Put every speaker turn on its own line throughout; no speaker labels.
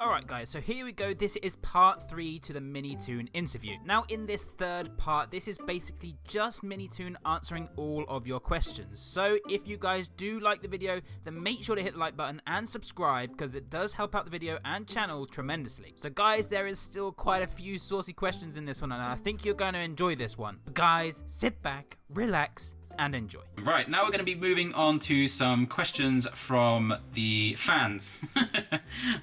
Alright guys, so here we go. This is part 3 to the MINITOON interview. Now in this third part, this is basically just MINITOON answering all of your questions. So if you guys do like the video, then make sure to hit the like button and subscribe because it does help out the video and channel tremendously. So guys, there is still quite a few saucy questions in this one and I think you're going to enjoy this one. But guys, sit back, relax, and enjoy. Right, now we're going to be moving on to some questions from the fans.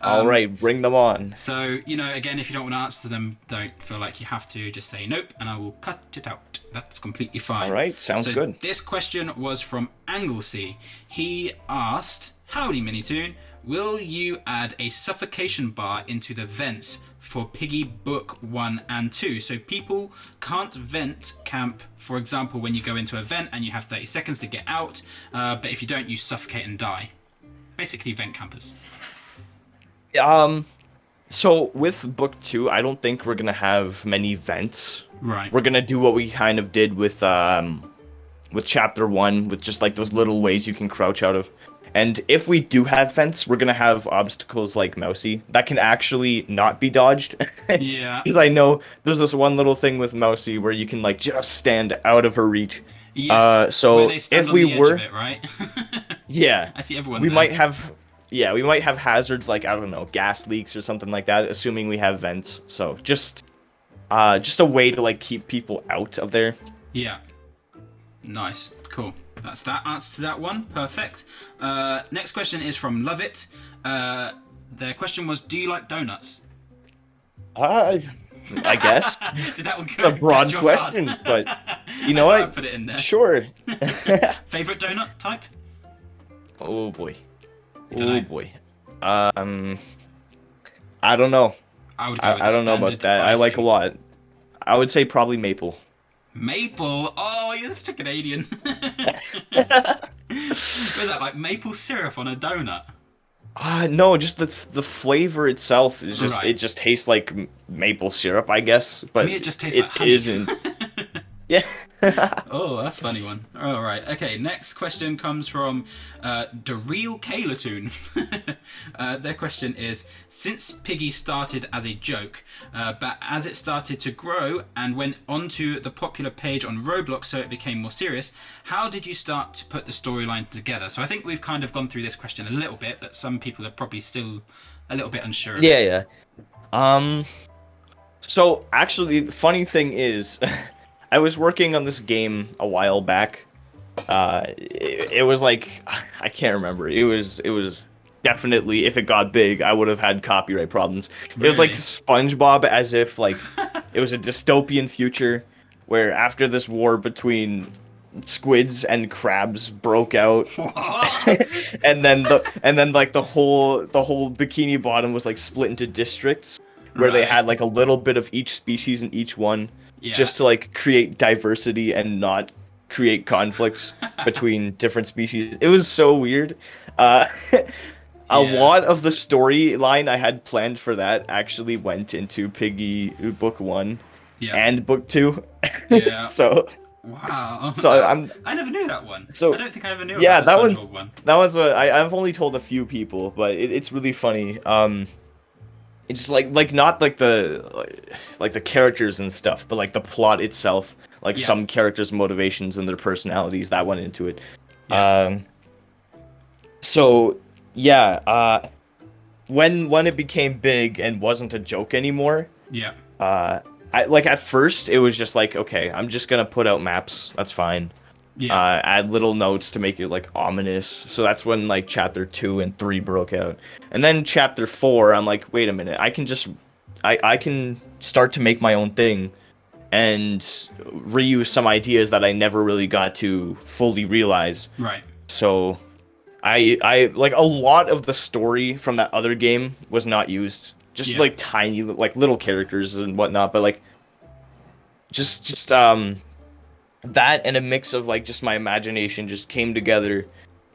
Alright, bring them on.
So, you know, again, if you don't want to answer them, don't feel like you have to, just say nope, and I will cut it out. That's completely fine.
Alright, sounds good.
This question was from Anglesey. He asked, "Howdy MINITOON, will you add a suffocation bar into the vents for Piggy Book 1 and 2? So people can't vent camp, for example, when you go into a vent and you have 30 seconds to get out, but if you don't, you suffocate and die." Basically, vent campers.
So with book 2, I don't think we're gonna have many vents.
Right.
We're gonna do what we kind of did with chapter 1, with just like those little ways you can crouch out of. And if we do have vents, we're gonna have obstacles like Mousy that can actually not be dodged.
Yeah.
Because I know there's this one little thing with Mousy where you can like just stand out of her reach.
Yes.
So
if we were, it, right?
Yeah,
I see everyone.
We
there.
might have. Yeah, we might have hazards like, I don't know, gas leaks or something like that, assuming we have vents. So just a way to like keep people out of there.
Yeah. Nice. Cool. That's that answer to that one. Perfect. Next question is from Love It. Their question was, do you like donuts?
I guess.
Did that one
It's a broad question, but you know what?
Put it in there.
Sure.
Favorite donut type?
Oh boy.
Dunno.
Oh boy. I don't know.
I
don't know about that. I like a lot. I would say probably maple.
Maple? Oh, you're such a Canadian. What is that, like maple syrup on a donut?
No, just the flavor itself is just,
Right.
It just tastes like maple syrup, I guess. But
To me, it just tastes like
it
honey.
isn't. Yeah.
Oh, that's a funny one. All right. Okay. Next question comes from the real Kalatoon. Their question is: since Piggy started as a joke, but as it started to grow and went onto the popular page on Roblox, so it became more serious, how did you start to put the storyline together? So I think we've kind of gone through this question a little bit, but some people are probably still a little bit unsure of it.
Yeah. So actually, the funny thing is. I was working on this game a while back. It was like, I can't remember. It was definitely, if it got big, I would have had copyright problems.
Really?
It was like SpongeBob, as if like it was a dystopian future where after this war between squids and crabs broke out, and then like the whole Bikini Bottom was like split into districts where they had like a little bit of each species in each one.
Yeah.
Just to like create diversity and not create conflicts between different species. It was so weird. A lot of the storyline I had planned for that actually went into Piggy Book 1 and Book 2.
Yeah.
So
wow.
So
I never knew that one.
So
I don't think I ever knew
yeah,
about the
that
SpongeBob one.
That one's I've only told a few people, but it's really funny. It's like not like the characters and stuff, but like the plot itself, like some characters' motivations and their personalities that went into it.
Yeah.
So yeah, when it became big and wasn't a joke anymore.
Yeah.
I like at first it was just like, okay, I'm just gonna put out maps. That's fine.
Yeah.
Add little notes to make it like ominous. So that's when like chapter 2 and 3 broke out. And then chapter 4, I'm like, wait a minute, I can start to make my own thing and reuse some ideas that I never really got to fully realize.
Right.
So I like a lot of the story from that other game was not used. Just like tiny like little characters and whatnot, but like just that and a mix of like just my imagination just came together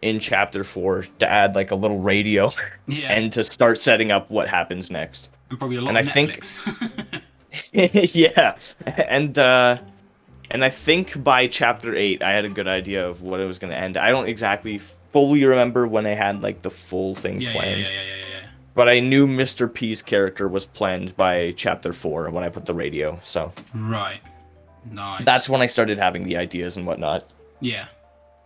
in chapter 4 to add like a little radio and to start setting up what happens next.
And probably a lot
and
of
I
Netflix.
think yeah, and I think by chapter 8 I had a good idea of what it was going to end. I don't exactly fully remember when I had like the full thing planned. but I knew Mr. P's character was planned by chapter 4 when I put the radio. So
Right. Nice.
that's when I started having the ideas and whatnot.
Yeah.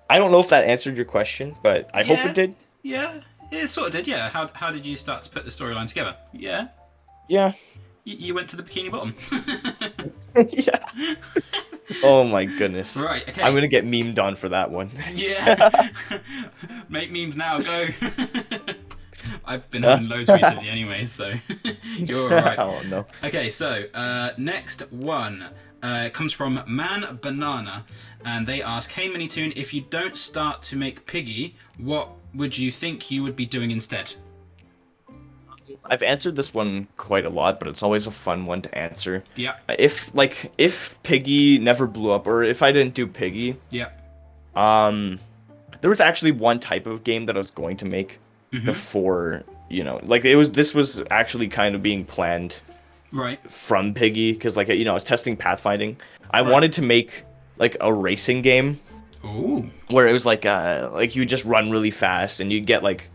I don't know if that answered your question, but I hope it did.
Yeah. It sort of did. Yeah. How did you start to put the storyline together? Yeah.
Yeah.
You went to the Bikini Bottom.
Yeah. Oh my goodness.
Right. Okay.
I'm gonna get memed on for that one.
Yeah. Make memes now. Go. I've been having loads recently anyway, so you're alright.
Oh no.
Okay, so next one comes from Man Banana, and they ask, "Hey MINITOON, if you don't start to make Piggy, what would you think you would be doing instead?"
I've answered this one quite a lot, but it's always a fun one to answer.
Yeah.
If Piggy never blew up, or if I didn't do Piggy,
Yeah.
there was actually one type of game that I was going to make before, this was actually kind of being planned
Right.
from Piggy, because I was testing pathfinding. I wanted to make like a racing game.
Ooh.
Where it was like you just run really fast and you get like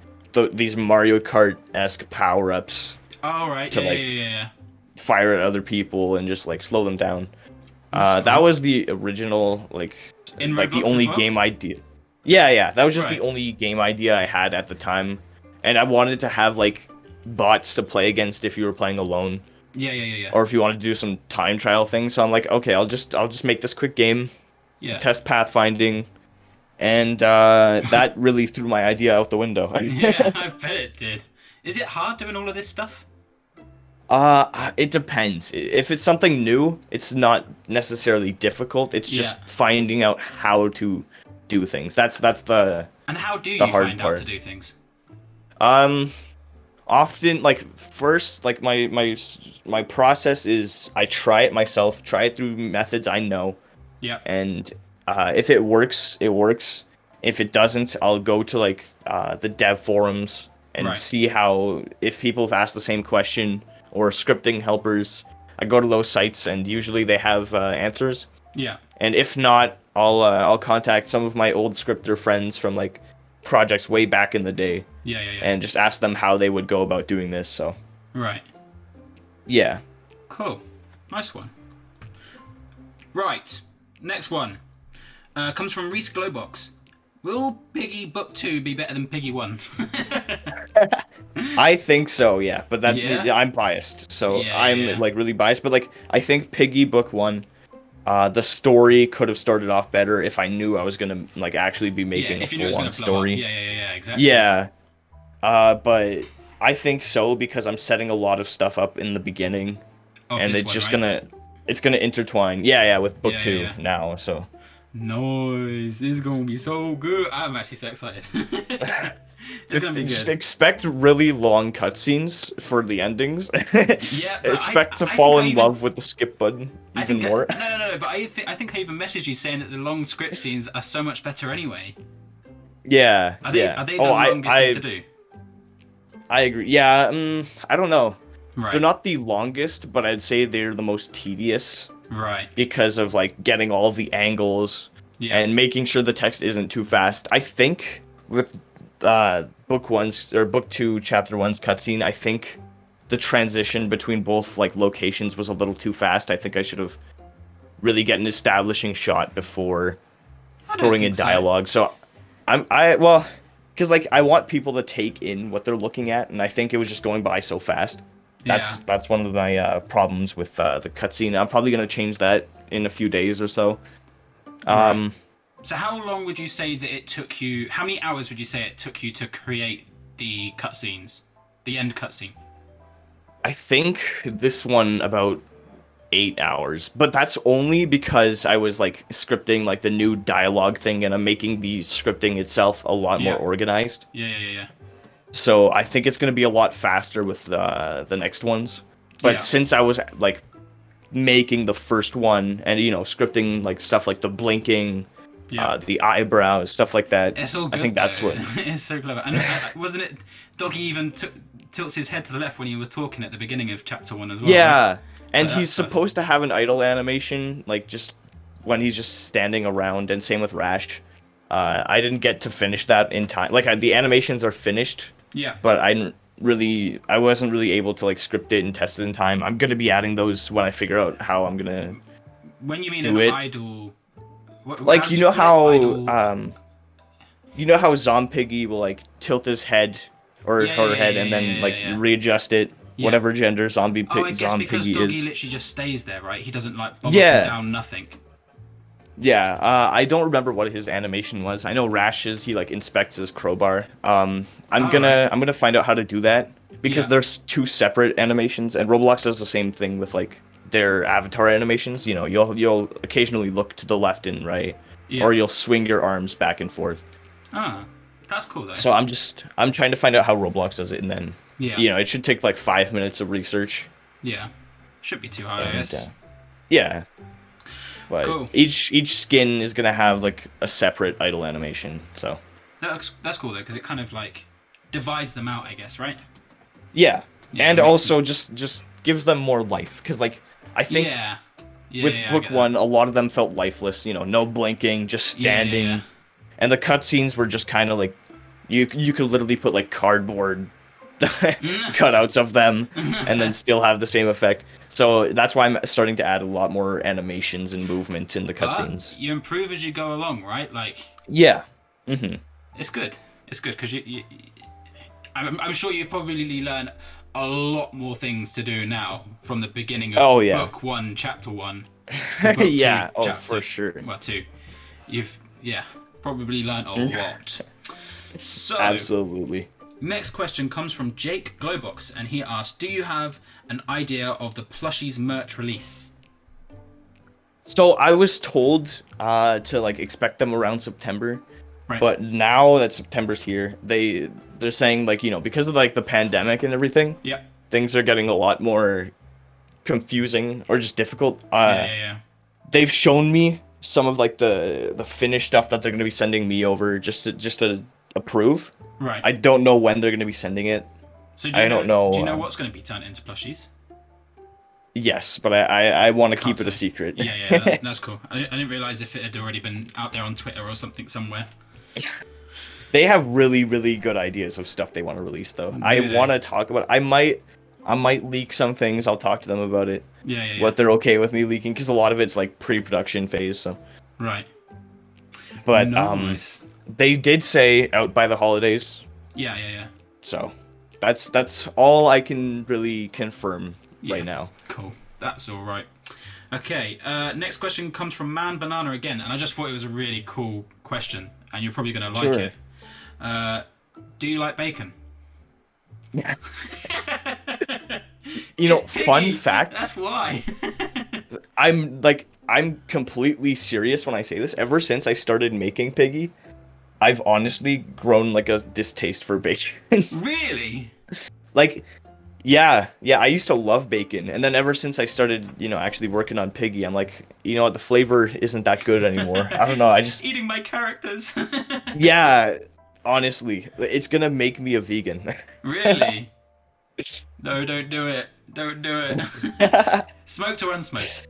these Mario Kart-esque power-ups
All right.
to
Yeah.
fire at other people and just like slow them down.
That's
That
cool.
was the original
In
the
Roblox
only
as well?
game idea. Yeah, that was just
Right.
the only game idea I had at the time, and I wanted to have like bots to play against if you were playing alone,
Yeah.
or if you wanted to do some time trial things. So I'm like, okay, I'll just make this quick game,
Yeah.
test pathfinding, and that really threw my idea out the window.
Yeah, I bet it did. Is it hard doing all of this stuff?
It depends. If it's something new, it's not necessarily difficult. It's just finding out how to do things. That's the
And how do you
hard
find
part.
out to do things?
Often first my process is I try it myself, try it through methods I know,
Yeah.
and if it works, it works. If it doesn't, I'll go to the dev forums and see if people have asked the same question, or scripting helpers. I go to those sites and usually they have answers.
Yeah.
And if not, I'll contact some of my old scripter friends from projects way back in the day.
Yeah.
And just ask them how they would go about doing this. So
Right.
yeah.
Cool. Nice one. Right. Next one comes from Reese Glowbox. Will Piggy Book 2 be better than Piggy 1?
I think so, yeah. But I'm biased, so I'm
Yeah.
really biased. But I think Piggy Book 1, the story could have started off better if I knew I was gonna actually be making a
if you knew it was
full-on
gonna blow
story.
up. Yeah, exactly.
Yeah. But I think so because I'm setting a lot of stuff up in the beginning,
Of
and
this
it's
one,
just
right?
it's gonna intertwine. Yeah, with Book
Yeah,
2
yeah.
now. So
Nice. This is gonna be so good. I'm actually so excited. It's gonna be
just
good.
expect really long cutscenes for the endings.
Yeah, but
Expect to
I
fall
think I
in
even-
love with the skip button even more.
No. But I think I even messaged you saying that the long script scenes are so much better anyway.
Yeah,
Are they
yeah.
the longest thing to do?
I agree. Yeah, I don't know.
Right.
They're not the longest, but I'd say they're the most tedious
Right.
because of getting all the angles
Yeah.
and making sure the text isn't too fast. I think with Book 2 Chapter 1's cutscene, I think the transition between both locations was a little too fast. I think I should have really get an establishing shot before
I don't
throwing in
think so.
dialogue. So because I want people to take in what they're looking at, and I think it was just going by so fast. That's one of my problems with the cutscene. I'm probably gonna change that in a few days or so.
Right. So how long would you say that it took you? How many hours would you say it took you to create the cutscenes, the end cutscene?
I think this one about 8 hours, but that's only because I was scripting the new dialogue thing, and I'm making the scripting itself a lot more organized.
Yeah.
So I think it's gonna be a lot faster with the next ones. But since I was making the first one and scripting stuff like the blinking, the eyebrows, stuff like that,
It's all good,
I think that's
though.
what.
It's so clever. And wasn't it? Doggy even tilts his head to the left when he was talking at the beginning of chapter 1 as well.
Yeah,
Right?
and
Like,
he's
that's
supposed to have an idle animation, just when he's just standing around, and same with Rash. I didn't get to finish that in time. The animations are finished,
Yeah.
but wasn't really able to like script it and test it in time. I'm gonna be adding those when I figure out how I'm gonna
When you mean
do
an
it.
idle,
Like
how did you call it? Idle.
You know how Piggy will like tilt his head or her head and then like readjust it, whatever gender
I guess because
Piggy
Doggy
is.
literally just stays there, right? He doesn't like bob up
Yeah.
and down, nothing.
Yeah, I don't remember what his animation was. I know Rash's, he like inspects his crowbar. I'm gonna find out how to do that because there's two separate animations, and Roblox does the same thing with like their avatar animations. You know, you'll occasionally look to the left and right, or you'll swing your arms back and forth.
Ah, that's cool though.
So I'm trying to find out how Roblox does it, and then you know, it should take like 5 minutes of research.
Yeah, should be too hard, I guess.
Yeah. But
cool.
each skin is gonna have like a separate idle animation, so
that's cool though, because it kind of like divides them out, I guess, right?
Yeah, and also just gives them more life, because like I think with book one, a lot of them felt lifeless. You know, no blinking, just standing, and the cutscenes were just kind of like you could literally put like cardboard cutouts of them and then still have the same effect. So that's why I'm starting to add a lot more animations and movement in the cutscenes.
You improve as you go along, right? Like it's good. It's good because I'm sure you've probably learned a lot more things to do now from the beginning of book one, chapter 1.
Yeah, for sure.
Well, 2. You've probably learned a lot. So
absolutely.
Next question comes from Jake Globox, and he asked, do you have an idea of the plushies merch release?
So I was told to like expect them around September, but now that September's here, they're saying like, you know, because of like the pandemic and everything, things are getting a lot more confusing or just difficult. They've shown me some of like the finished stuff that they're going to be sending me over just to approve.
Right.
I don't know when they're going to be sending it.
So do you know what's going to be turned into plushies?
Yes, but I want to keep it a secret.
Yeah, that's cool. I didn't realize if it had already been out there on Twitter or something somewhere.
They have really, really good ideas of stuff they want to release, though. I want to talk about it. I might leak some things. I'll talk to them about it.
Yeah.
What they're okay with me leaking, because a lot of it's like pre-production phase. So.
Right.
But
nice.
They did say out by the holidays.
Yeah.
So, that's all I can really confirm right now.
Cool. That's all right. Okay. Next question comes from Man Banana again, and I just thought it was a really cool question, and you're probably gonna like it. Do you like bacon?
Yeah. You know, fun fact.
That's why.
I'm completely serious when I say this. Ever since I started making Piggy, I've honestly grown like a distaste for bacon.
Really?
Like, yeah, I used to love bacon, and then ever since I started, you know, actually working on Piggy, I'm like, you know what, the flavor isn't that good anymore. I don't know, I just...
Eating my characters.
Yeah, honestly, it's gonna make me a vegan.
Really? No, don't do it. Don't do it. Smoked or unsmoked?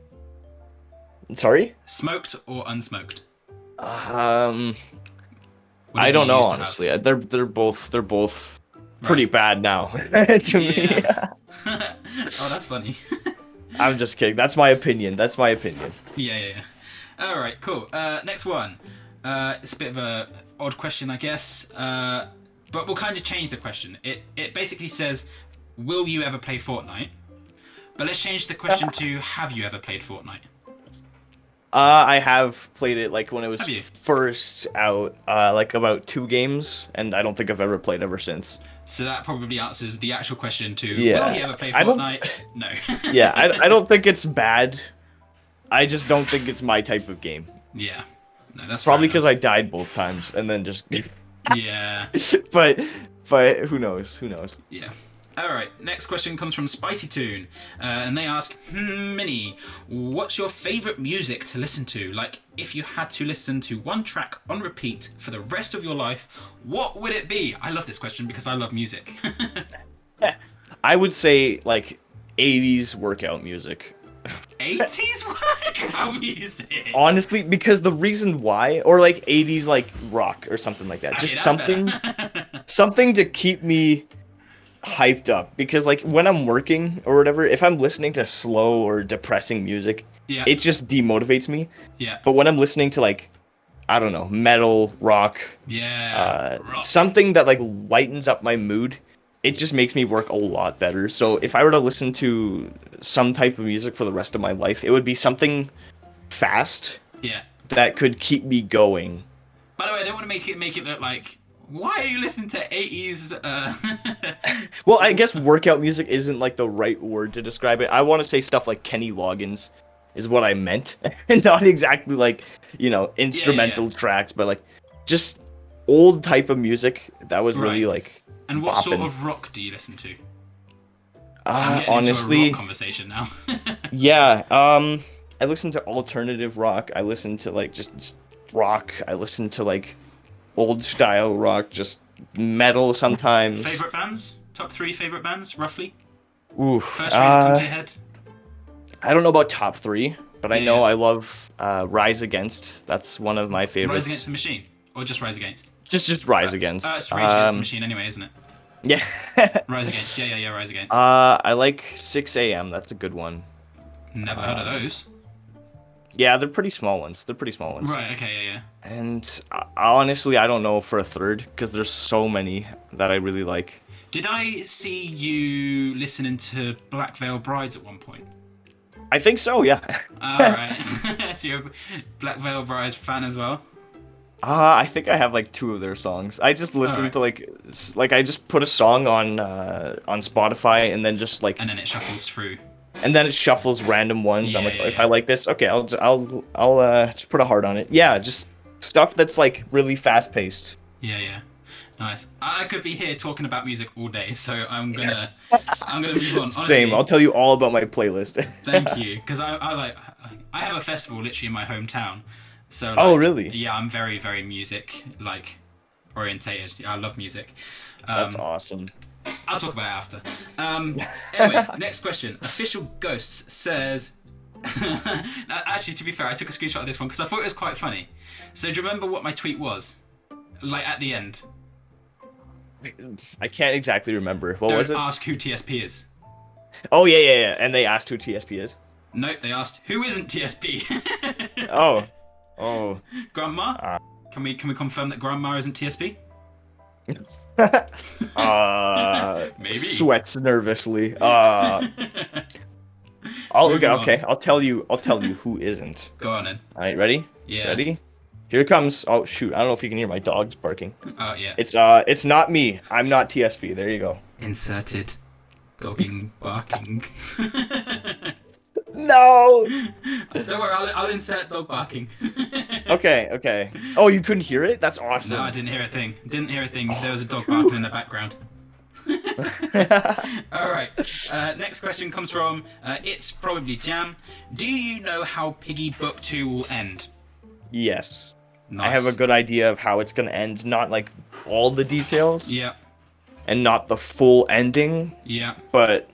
Sorry?
Smoked or unsmoked?
I don't know, honestly. They're both pretty bad now to me.
Oh, that's funny.
I'm just kidding. That's my opinion.
Yeah. All right, cool. Next one. It's a bit of a odd question, I guess. But we'll kind of change the question. It basically says, will you ever play Fortnite? But let's change the question to, have you ever played Fortnite?
I have played it like when it was first out, like about 2 games, and I don't think I've ever played ever since.
So that probably answers the actual question to, will you ever play Fortnite? No.
Yeah, I don't think it's bad. I just don't think it's my type of game.
Yeah. No, that's
probably because I died both times, and then just...
Yeah.
But who knows?
Yeah. All right. Next question comes from Spicy Toon, and they ask, Mini, what's your favorite music to listen to? Like, if you had to listen to one track on repeat for the rest of your life, what would it be? I love this question because I love music.
I would say like 80s workout music.
80s workout music?
Honestly, because the reason why, or like 80s like rock or something like that. Just something to keep me hyped up because like when I'm working or whatever, if I'm listening to slow or depressing music,
Yeah.
it just demotivates me.
Yeah.
But when I'm listening to like, I don't know, metal, rock,
Yeah. Rock.
something that like lightens up my mood, it just makes me work a lot better. So if I were to listen to some type of music for the rest of my life, it would be something fast
Yeah.
that could keep me going.
By the way, I don't want to make it look like, why are you listening to 80s?
Well, I guess workout music isn't like the right word to describe it. I want to say stuff like Kenny Loggins is what I meant. Not exactly like, you know, instrumental tracks, but like just old type of music that was really like
And what sort
bopping.
of rock do you listen to? I'm getting
Honestly,
into a rock conversation now.
yeah, I listen to alternative rock. I listen to like just rock. I listen to like old style rock, just metal sometimes.
Favorite bands? Top 3 favorite bands, roughly?
Oof.
First three that comes to your head?
I don't know about top 3, but I know
Yeah.
I love Rise Against. That's one of my favorites.
Rise Against the Machine? Or just Rise Against?
Just Rise Against.
It's Rage Against the Machine anyway, isn't it?
Yeah.
Rise Against, yeah, Rise Against.
I like 6 a.m. That's a good one.
Never heard of those.
Yeah, they're pretty small ones.
Right, okay, yeah.
And honestly, I don't know for a third, because there's so many that I really like.
Did I see you listening to Black Veil Brides at one point?
I think so, yeah.
Alright. So you're a Black Veil Brides fan as well?
I think I have like 2 of their songs. I just listen to like I just put a song on Spotify and then just like
And then it shuffles through.
and then it shuffles random ones. I'm like,
Yeah,
if I like this, okay, I'll just put a heart on it. Yeah, just stuff that's like really fast paced.
Yeah. Nice. I could be here talking about music all day, so I'm gonna move on. Honestly,
Same. I'll tell you all about my playlist.
Thank you, because I have a festival literally in my hometown. So like,
Oh, really?
Yeah, I'm very, very music like orientated. Yeah, I love music.
That's awesome.
I'll talk about it after. Anyway, next question. Official Ghosts says. Now, actually, to be fair, I took a screenshot of this one because I thought it was quite funny. So, do you remember what my tweet was? Like at the end.
I can't exactly remember. What was it?
Don't ask who TSP is.
Oh yeah. And they asked who TSP is.
No, they asked who isn't TSP.
Oh.
Grandma? Can we confirm that Grandma isn't TSP? Maybe.
Sweats nervously.
Moving on.
Okay. I'll tell you who isn't.
Go on then.
All right, ready?
Yeah.
Ready? Here it comes. Oh shoot! I don't know if you can hear my dogs barking.
Oh yeah.
It's not me. I'm not TSP. There you go.
Inserted. Dogging, barking.
No.
Don't worry, I'll insert dog barking.
Okay. Oh, you couldn't hear it? That's awesome.
No, I didn't hear a thing. There was a dog barking in the background. Alright, next question comes from It's Probably Jam. Do you know how Piggy Book 2 will end?
Yes.
Nice.
I have a good idea of how it's gonna end. Not like all the details.
Yeah.
And not the full ending.
Yeah.
But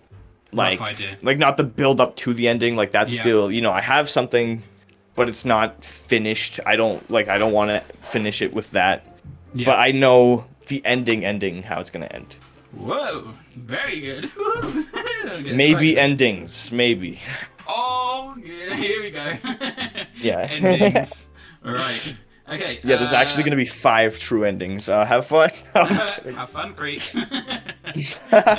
like,
Rough idea.
like not the build up to the ending. Like that's
Yeah.
still, you know, I have something, but it's not finished. I don't want to finish it with that.
Yeah.
But I know the ending, how it's gonna end.
Whoa, very good.
Maybe endings, maybe.
Oh, yeah, here we go.
Yeah.
Endings. Right. Okay.
Yeah, there's actually gonna be 5 true endings. Have fun.
Have fun, Creek. Know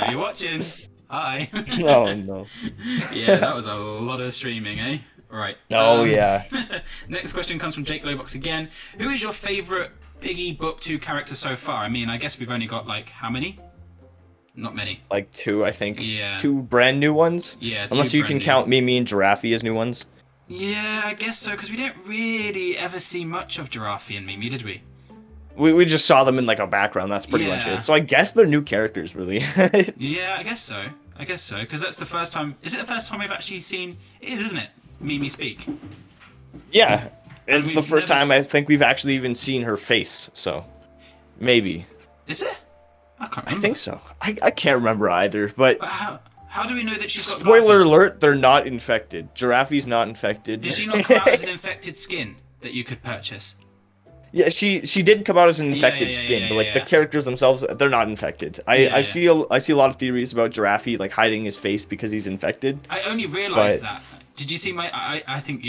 you're watching. Hi.
Oh no.
Yeah, that was a lot of streaming, eh? Right.
Oh yeah.
Next question comes from Jake Lowbox again. Who is your favourite Piggy Book 2 character so far? I mean, I guess we've only got like how many? Not many.
Like 2, I think.
Yeah.
2 brand new ones.
Yeah.
Unless you can count Mimi and Giraffe as new ones.
Yeah, I guess so, because we didn't really ever see much of Giraffe and Mimi, did we?
We just saw them in like a background. That's pretty much
Yeah.
it. So I guess they're new characters, really.
Yeah, I guess so, because that's the first time... Is it the first time we've actually seen... It is, isn't it? Mimi speak.
Yeah.
And
It's the
we've
first
never
time I think we've actually even seen her face. So maybe.
Is it? I can't
I
remember.
think so. I can't remember either. But
But how do we know that she's got
spoiler
glasses?
alert, they're not infected. Giraffe's not infected.
Did she not come out as an infected skin that you could purchase?
Yeah, she did come out as an infected
yeah,
skin,
yeah,
but like the
yeah.
characters themselves, they're not infected.
Yeah,
I
yeah.
see a lot of theories about Giraffe like hiding his face because he's infected.
I only realised
But
that. Did you see my? I think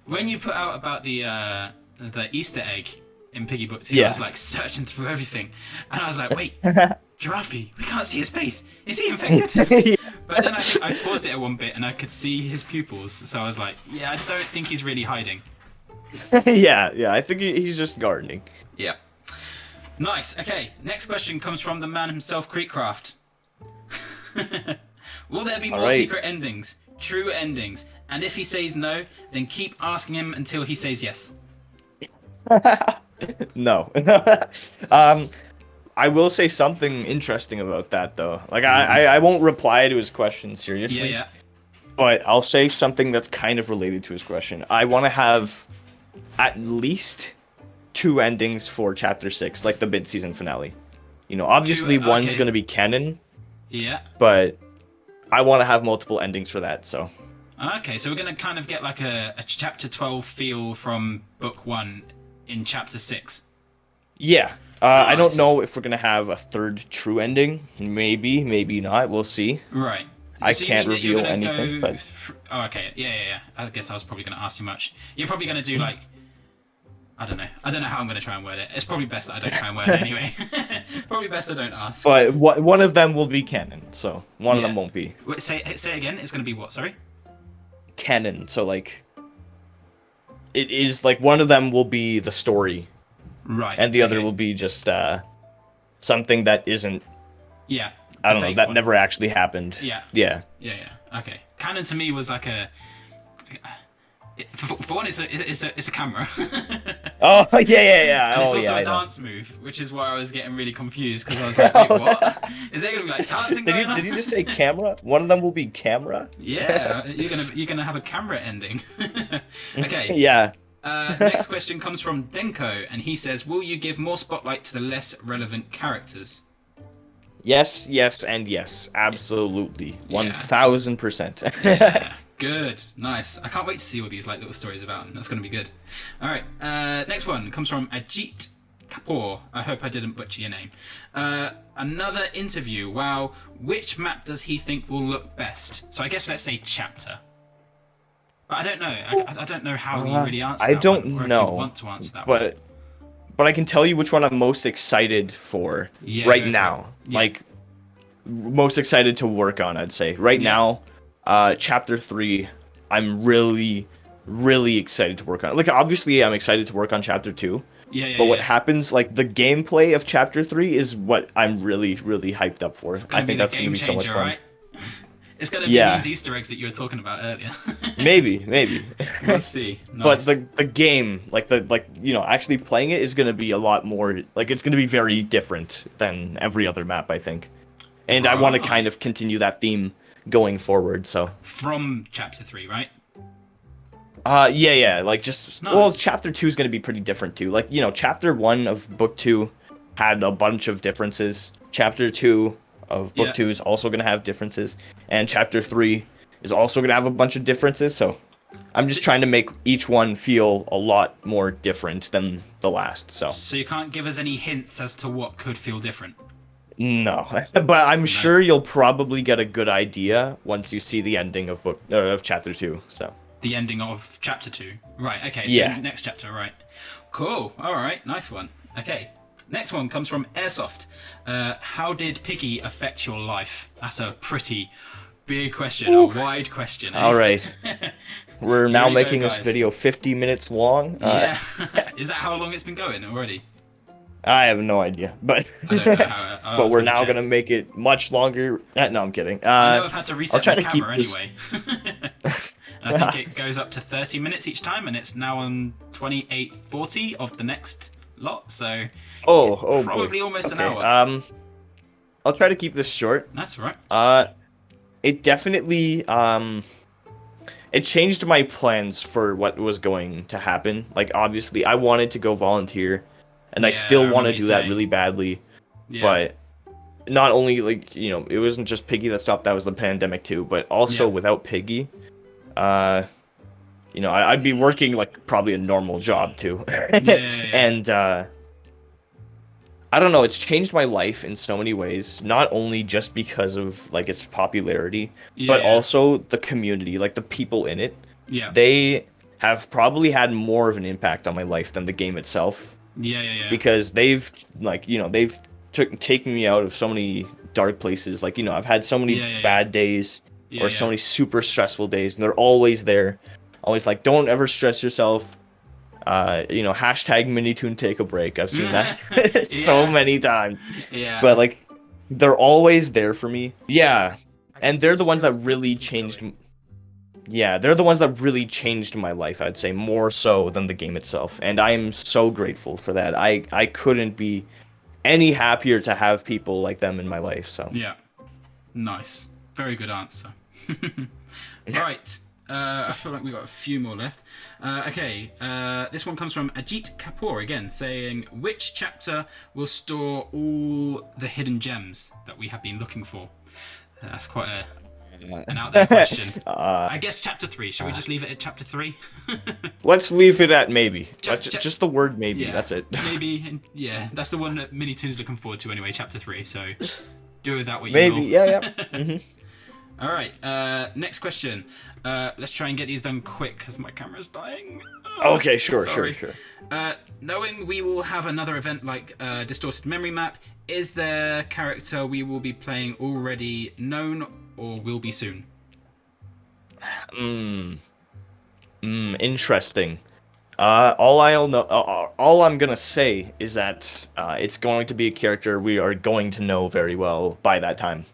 when you put out about the Easter egg in Piggy Book 2, I
Yeah.
was like searching through everything, and I was like, wait, Giraffe, we can't see his face. Is he infected? But then I paused it at one bit and I could see his pupils, so I was like, yeah, I don't think he's really hiding.
yeah, I think he's just gardening.
Yeah. Nice. Okay. Next question comes from the man himself, Creekcraft. Will there be more
Alright.
secret endings? True endings? And if he says no, then keep asking him until he says yes.
No. I will say something interesting about that though. Like I won't reply to his question seriously.
Yeah.
But I'll say something that's kind of related to his question. I want to have at least 2 endings for Chapter 6, like the mid-season finale. You know, obviously one's
okay.
going to be canon,
Yeah.
but I want to have multiple endings for that, so.
Okay, so we're going to kind of get like a Chapter 12 feel from Book 1 in Chapter 6.
Yeah. I don't
Nice.
know if we're going to have a 3rd true ending. Maybe, maybe not. We'll see.
Right.
I
So you
can't
mean that you're
reveal
gonna
anything,
go
but...
Oh, okay. Yeah. I guess I was probably going to ask too much. You're probably going to do like... I don't know how I'm going to try and word it. It's probably best that I don't try and word it anyway. Probably best I don't ask.
But one of them will be canon, so one of them won't be.
Wait, say again. It's going to be what? Sorry.
Canon, so like... It is, like, one of them will be the story,
Right.
and the other
okay.
will be just, something that isn't...
Yeah.
I don't know,
fake
that
one.
never actually happened.
Yeah.
Yeah.
Yeah. Okay. Canon to me was like a... For one, it's a camera.
Oh, yeah.
And it's
Oh,
also
yeah,
a
I know.
dance move, which is why I was getting really confused, because I was like, wait, what? Is there going to be like dancing going on?
Did you just say camera? One of them will be camera?
Yeah, you're gonna have a camera ending. Okay.
Yeah.
Next question comes from Denko, and he says, will you give more spotlight to the less relevant characters?
Yes, and yes. Absolutely.
Yeah.
1000%.
Yeah. Good. Nice. I can't wait to see all these like little stories about him. That's going to be good. All right. Next one comes from Ajit Kapoor. I hope I didn't butcher your name. Another interview. Wow. Which map does he think will look best? So I guess let's say chapter. But I don't know. I don't know how he really answered
I
that
don't
one, or
know,
if you want to answer that one.
But I can tell you which one I'm most excited for
Yeah,
right
go for
now.
it. Yeah.
Like, most excited to work on, I'd say. Right now, Chapter 3, I'm really, really excited to work on. Like, obviously, I'm excited to work on Chapter 2.
Yeah.
But what happens, like, the gameplay of Chapter 3 is what I'm really, really hyped up for. I think that's going to be so much fun.
Right? It's going to be these Easter eggs that you were talking about earlier.
Maybe.
We'll see. Nice.
But the game, actually playing it is going to be a lot more, like, it's going to be very different than every other map, I think. And I want to kind of continue that theme going forward, so.
From Chapter 3, right?
Yeah, like, just,
Nice.
well, Chapter 2 is going to be pretty different, too. Like, Chapter 1 of Book 2 had a bunch of differences. Chapter 2 of Book 2 is also going to have differences. And Chapter 3 is also going to have a bunch of differences, so I'm just trying to make each one feel a lot more different than the last, so.
So you can't give us any hints as to what could feel different?
No, but I'm sure you'll probably get a good idea once you see the ending of Chapter 2, so.
The ending of Chapter 2. Right, okay, so
Yeah.
next chapter, right. Cool, alright, nice one. Okay, next one comes from Airsoft. How did Piggy affect your life? That's a pretty big question, a wide question. Eh?
Alright. We're now
we go,
making this
guys.
video 50 minutes long.
Yeah. Is that how long it's been going already?
I have no idea, but
I don't know how. I
but
was
we're
gonna
now
check.
gonna make it much longer. No, I'm kidding.
I know I've had to
I'll
reset
try
my
to keep
camera
this-
anyway. And I think it goes up to 30 minutes each time, and it's now on 28:40 of the next lot, so
Oh,
probably
boy.
almost an
Okay,
hour.
I'll try to keep this short.
That's all right.
It definitely it changed my plans for what was going to happen. Like, obviously, I wanted to go volunteer, and I
Yeah,
still
I
want to
remember you
do that
saying.
really badly.
Yeah.
But not only, like, it wasn't just Piggy that stopped, that was the pandemic too, but also
Yeah.
without Piggy, you know, I'd be working like probably a normal job too.
Yeah.
And I don't know, it's changed my life in so many ways, not only just because of like its popularity, but also the community, like the people in it.
Yeah.
They have probably had more of an impact on my life than the game itself.
Yeah.
Because they've like, you know, they've taken me out of so many dark places. Like, you know, I've had so many bad days or so many super stressful days, and they're always there. Always like, don't ever stress yourself. You know, hashtag MINITOON take a break. I've seen that so many times.
Yeah.
But like, they're always there for me. Yeah. And they're the ones that really changed. Yeah, they're the ones that really changed my life, I'd say, more so than the game itself. And I'm so grateful for that. I couldn't be any happier to have people like them in my life, so.
Yeah. Nice. Very good answer. Right. I feel like we've got a few more left. Okay, this one comes from Ajit Kapoor again, saying, which chapter will store all the hidden gems that we have been looking for? That's quite an out there question. I guess chapter 3. Should we just leave it at chapter 3?
Let's leave it at maybe. Just the word maybe, that's it.
Maybe, yeah. That's the one that MINITOON's looking forward to anyway, chapter 3, so do with that what you
maybe,
will.
yeah. Mm-hmm.
All right, next question. Let's try and get these done quick because my camera's dying.
Okay, sure.
Knowing we will have another event like Distorted Memory Map, is the character we will be playing already known or will be soon?
Interesting. All I'm gonna say is that it's going to be a character we are going to know very well by that time.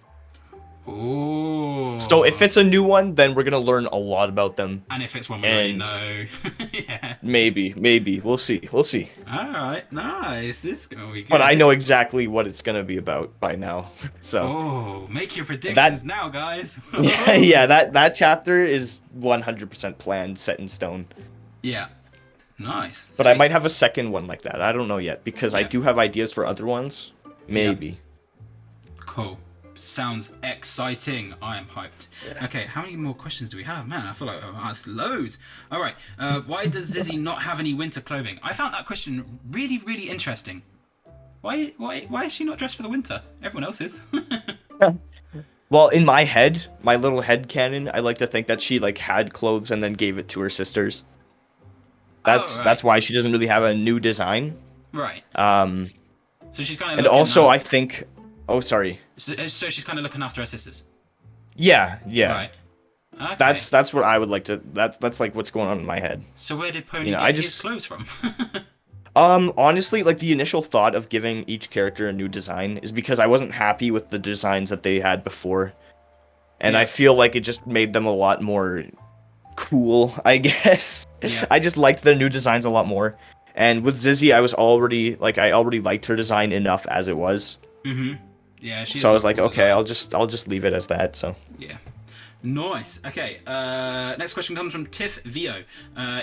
Ooh.
So if it's a new one, then we're gonna learn a lot about them.
And if it's one we already know, yeah.
Maybe we'll see. All
right, nice. This is gonna be good.
But I know exactly what it's gonna be about by now. So.
Oh, make your predictions now, guys.
yeah. That chapter is 100% planned, set in stone.
Yeah. Nice.
But I might have a second one like that. I don't know yet because I do have ideas for other ones. Maybe.
Yeah. Cool. Sounds exciting. I am hyped. Yeah. Okay, how many more questions do we have? Man, I feel like I've asked loads. All right. Why does Zizzy not have any winter clothing? I found that question really, really interesting. Why is she not dressed for the winter? Everyone else is.
Well, in my head, my little head canon, I like to think that she like had clothes and then gave it to her sisters. That's why she doesn't really have a new design.
Right. So she's kind of.
And also, I think. Oh, sorry.
So she's kind of looking after her sisters.
Yeah.
Right. Okay.
That's what I would like to. That's like what's going on in my head.
So where did Pony get his clothes from?
Honestly, like the initial thought of giving each character a new design is because I wasn't happy with the designs that they had before, and I feel like it just made them a lot more cool, I guess. Yeah. I just liked their new designs a lot more. And with Zizzy, I already liked her design enough as it was.
Mhm. Yeah.
So I was like, okay, I'll just leave it as that. So.
Yeah. Nice. Okay. Next question comes from Tiff Vio.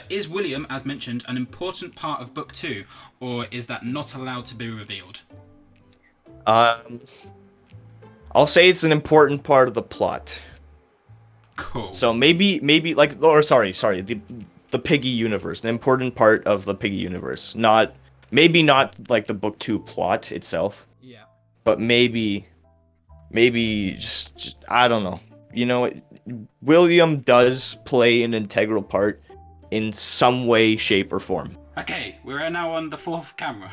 Is William, as mentioned, an important part of Book 2, or is that not allowed to be revealed?
I'll say it's an important part of the plot.
Cool.
So maybe like, or sorry, the Piggy universe, an important part of the Piggy universe. Maybe not like the Book 2 plot itself.
Yeah.
But maybe just I don't know. You know, William does play an integral part in some way, shape, or form.
Okay, we're now on the 4th camera.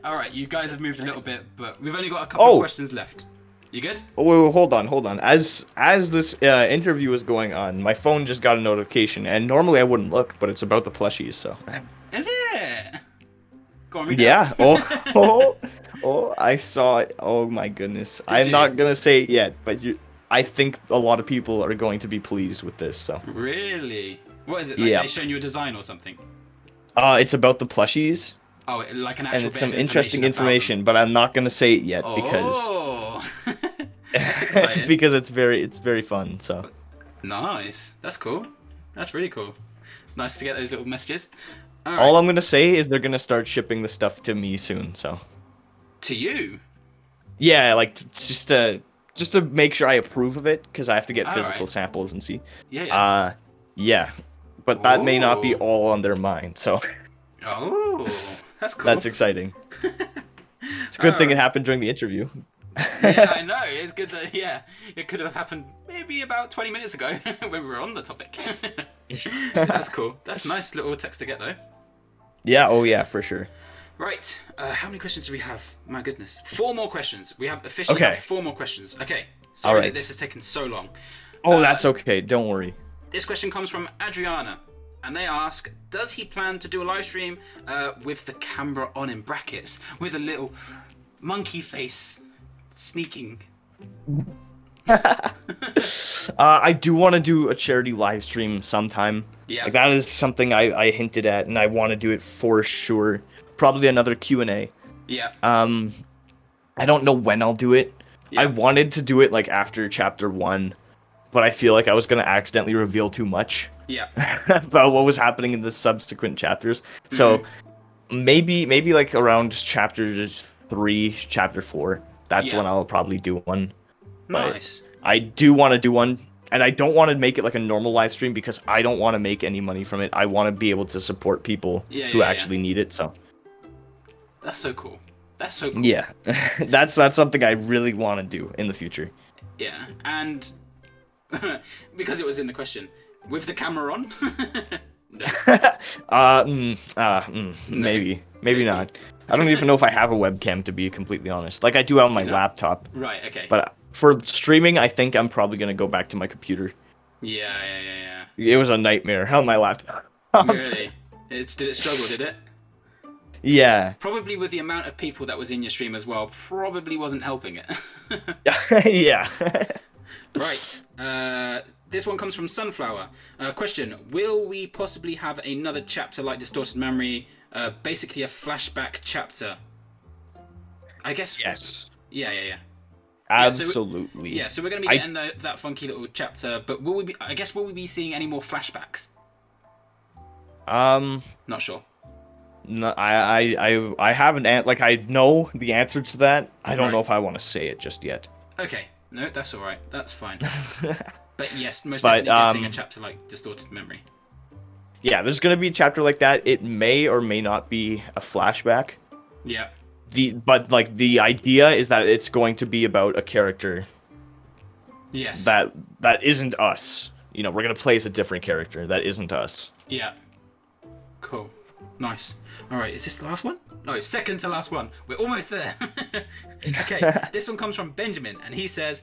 All right, you guys have moved a little bit, but we've only got a couple of questions left. You good?
Oh, hold on. As this interview was going on, my phone just got a notification, and normally I wouldn't look, but it's about the plushies, so.
Is it? Go on, read
yeah. Oh, I saw it. Oh my goodness. I'm not gonna say it yet, but I think a lot of people are going to be pleased with this. So.
Really? What is it? Like they showing you a design or something?
It's about the plushies.
Oh, like an actual.
And it's some interesting information, but I'm not gonna say it yet
because. That's exciting.
Because it's very fun. So.
Nice. That's cool. That's really cool. Nice to get those little messages.
All I'm gonna say is they're gonna start shipping the stuff to me soon. So.
To you?
Yeah, like just to make sure I approve of it, because I have to get physical samples and see.
Yeah.
Yeah. but that may not be
Ooh.
all on their mind. So
Oh, that's cool.
that's exciting. It's a good thing it happened during the interview.
Yeah, I know. It's good that, yeah, it could have happened maybe about 20 minutes ago when we were on the topic. That's cool. That's a nice little text to get, though.
Yeah, oh yeah, for sure.
Right, how many questions do we have? My goodness. 4 more questions. We have officially have 4 more questions. Okay, sorry that this has taken so long.
Oh, that's okay. Don't worry.
This question comes from Adriana, and they ask, does he plan to do a live stream with the camera on in brackets, with a little monkey face sneaking?
I do want to do a charity live stream sometime.
Yeah.
Like, that is something I hinted at, and I want to do it for sure. Probably another Q&A.
Yeah.
I don't know when I'll do it. Yeah. I wanted to do it like after chapter 1, but I feel like I was gonna accidentally reveal too much.
Yeah.
about what was happening in the subsequent chapters. So maybe like around chapter 3, chapter 4. That's when I'll probably do one.
Nice.
But I do want to do one, and I don't want to make it like a normal live stream because I don't want to make any money from it. I want to be able to support people who actually need it. So
that's so cool. That's so cool.
Yeah, that's something I really want to do in the future.
Yeah, and because it was in the question, with the camera on.
Maybe not. I don't even know if I have a webcam, to be completely honest. Like, I do have my laptop.
Right, okay.
But for streaming, I think I'm probably going to go back to my computer.
Yeah.
It was a nightmare on my laptop.
Really? Did it struggle, did it?
Yeah.
Probably with the amount of people that was in your stream as well, probably wasn't helping it.
Yeah.
Right. This one comes from Sunflower. Question, will we possibly have another chapter like Distorted Memory, basically a flashback chapter? I guess...
Yes.
Yeah.
Absolutely.
So we're going to be getting that funky little chapter, but will we be seeing any more flashbacks? Not sure.
No, I haven't, like, I know the answer to that. I don't know if I want to say it just yet.
Okay. No, that's alright. That's fine. But yes, most definitely getting a chapter like Distorted Memory.
Yeah, there's going to be a chapter like that. It may or may not be a flashback.
Yeah.
But like the idea is that it's going to be about a character.
Yes.
That isn't us. You know, we're going to play as a different character that isn't us.
Yeah. Cool. Nice. Alright, is this the last one? No, second to last one. We're almost there. Okay, this one comes from Benjamin, and he says,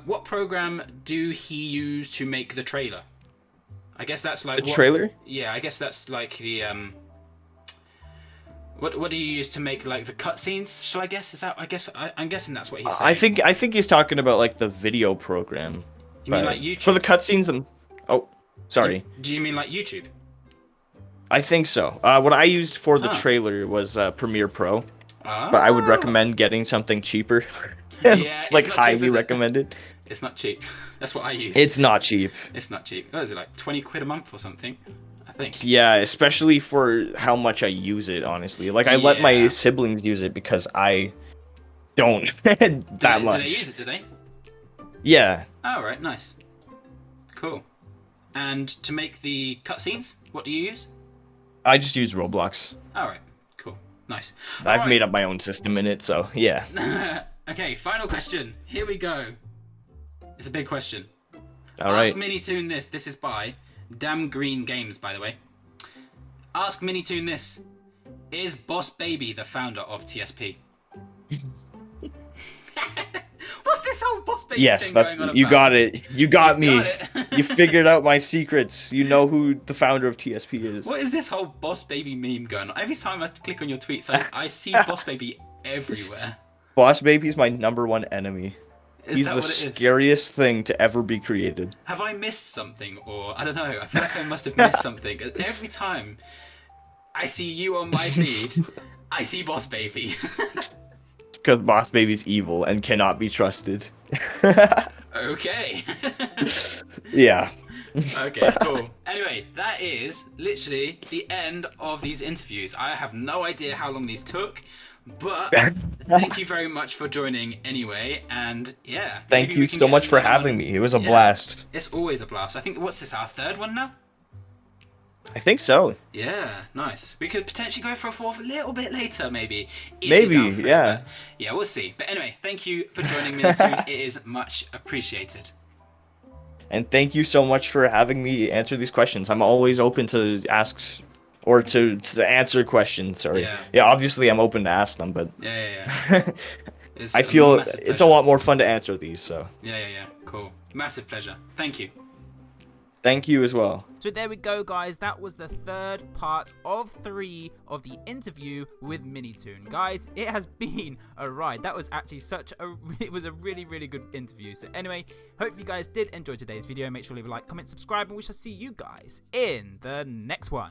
what program do he use to make the trailer? I guess that's like...
The trailer?
Yeah, I guess that's like the... What do you use to make like the cutscenes? Shall I guess? Is that... I'm guessing that's what he's saying.
I think he's talking about like the video program.
You mean like YouTube?
For the cutscenes and... Oh, sorry.
Do you mean like YouTube?
I think so. What I used for the trailer was Premiere Pro, but I would recommend getting something cheaper.
Yeah,
like highly recommended.
It's not cheap. That's what I use.
It's not cheap.
It's not cheap. What is it, like 20 quid a month or something? I think.
Yeah, especially for how much I use it, honestly. Like, I let my siblings use it because I don't much.
Do they use it, do they?
Yeah.
Oh, right, nice. Cool. And to make the cutscenes, what do you use?
I just use Roblox.
Alright, cool. Nice.
I've made up my own system in it, so yeah.
Okay, final question. Here we go. It's a big question.
Alright.
Ask MINITOON this. This is by Damn Green Games, by the way. Ask MINITOON this. Is Boss Baby the founder of TSP? What's this whole Boss Baby thing going on about?
You got it. You got me.
Got it.
You figured out my secrets. You know who the founder of TSP is.
What is this whole Boss Baby meme going on? Every time I click on your tweets, I see Boss Baby everywhere.
Boss Baby is my #1 enemy. He's the scariest thing to ever be created.
Have I missed something? Or, I don't know, I feel like I must have missed something. Every time I see you on my feed, I see Boss Baby.
Because Boss Baby's evil and cannot be trusted.
Okay.
Yeah.
Okay, cool. Anyway, that is literally the end of these interviews. I have no idea how long these took, but thank you very much for joining anyway, and yeah.
Thank you so much for having me. It was a blast.
It's always a blast. I think, what's this, our third one now?
I think so.
Yeah, nice. We could potentially go for a fourth a little bit later, maybe, if you're
Maybe,
down for it.
yeah.
But yeah, we'll see. But anyway, thank you for joining Minitoon. It is much appreciated.
And thank you so much for having me answer these questions. I'm always open to ask or to answer questions. Sorry.
Yeah.
Yeah, obviously I'm open to ask them, but
Yeah. It's
I
a
feel
massive
it's a
pleasure.
lot more fun to answer these, so
Yeah. Cool. Massive pleasure. Thank you.
thank you as well.
So there we go, guys. That was the third part of 3 of the interview with Minitoon. Guys, it has been a ride. That was actually it was a really, really good interview. So anyway, hope you guys did enjoy today's video. Make sure to leave a like, comment, subscribe, and we shall see you guys in the next one.